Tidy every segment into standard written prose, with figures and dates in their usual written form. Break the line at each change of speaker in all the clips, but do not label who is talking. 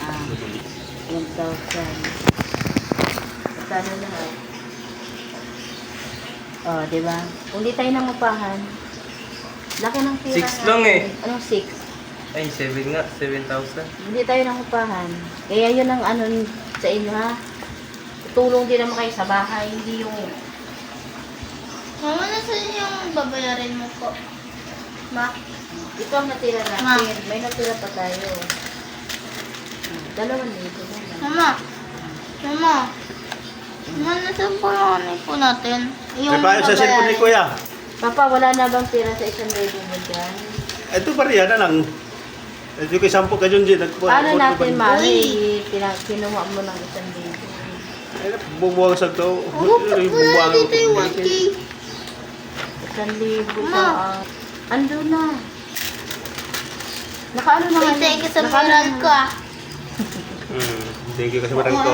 Ah, 1,000. Magkano lahat? Oh, di ba? Kung di tayo nangupahan, laki ng pira
6 lang eh.
Anong 6?
Ay, 7 nga. 7,000.
Hindi tayo nangupahan. Kaya yun ang ano sa inyo, ha? Tulong din naman kayo sa bahay, hindi yung...
Mama, nasaan yung babayarin mo po? Ma?
Ito ang natira natin. May natira pa tayo. 2,000 na lang.
Mama? Mama? Mama, nasaan po yung ano po natin?
May payo sa cellphone ni Kuya.
Papa, wala na bang tira sa 1,000 mo dyan?
Ito pa rin, na lang. Ito kay sampo ka dyan, Jin.
Paano natin, Mari? Kinuha mo ng 1,000.
Ay, bubuwang sa to.
Wala dito yung 1K.
1,000
Ma.
sa... Ando na. Nakaano na
Wait, thank you sa barang ko ah.
Thank you kasi barang ko.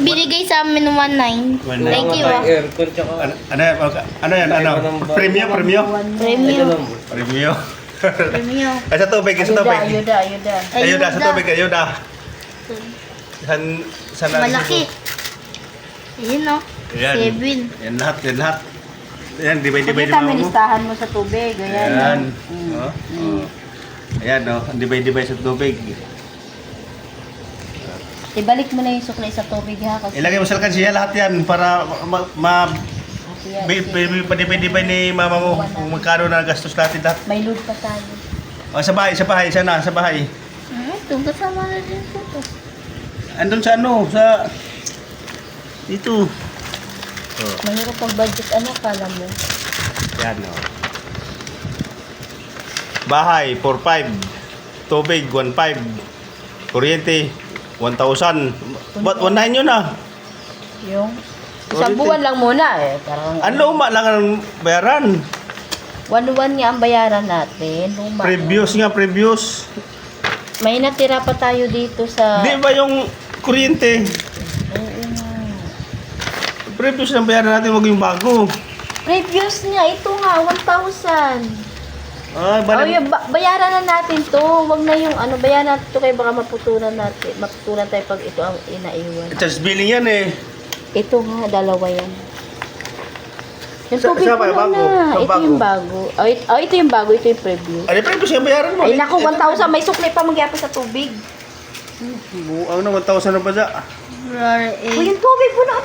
Binigay sa amin ng 19. Thank you ah.
Aircon tsaka...
Ano yan? Premium?
Premium.
Premium.
Premium.
Ay, sa tubig, sa tubig.
Ayuda.
Ayuda, sa tubig, ayuda. San
Malaki. Yun o.
Yan.
7.
Yan lahat. Yan, dibay-dibay
Pagkita,
mo.
listahan mo sa tubig. Ayan.
Ayan.
Oh.
Ayan, dibay-dibay sa tubig.
Ibalik mo na yung suklay sa tubig, ha? Kasi...
Ilagay mo sa alkansiya lahat yan para dibay-dibay ni mama mo kung magkano na gastos natin lahat.
May load pa tayo.
O, sa bahay, sana, sa bahay.
Itong kasama na din po to.
Andun sa sa... Dito.
Mahirap pag budget, ano kala mo?
Yan, o. Bahay, 4,500. Tubig, 1,500. Kuryente, 1,000. Ba't 1,900 yun ah?
Yung? Isang buwan lang muna eh. Parang...
Ang luma lang ang bayaran.
1,100 nga ang bayaran natin. Luma.
Previous.
May natira pa tayo dito sa...
Di ba yung kuryente?
Oo nga.
Previous ng bayaran natin, wag yung bago.
Previous niya, ito nga, 1,000.
Ah,
Bayaran na natin to. Wag na yung ano, bayaran natin to kaya baka maputulan tayo pag ito ang inaiwan.
charge billing yan eh.
Ito nga, dalawa yan. Yung
Sa-
tubig
sa
ko
ba,
lang
bago?
na.
Yung
Ito yung bago. Ito yung bago, ito yung preview.
Ano previous yung bayaran mo?
Ay naku, 1,000. May sukli pa magyapa sa tubig.
Buang na 1,000 na ba dyan?
Rare
Uy, yung tubig mo na.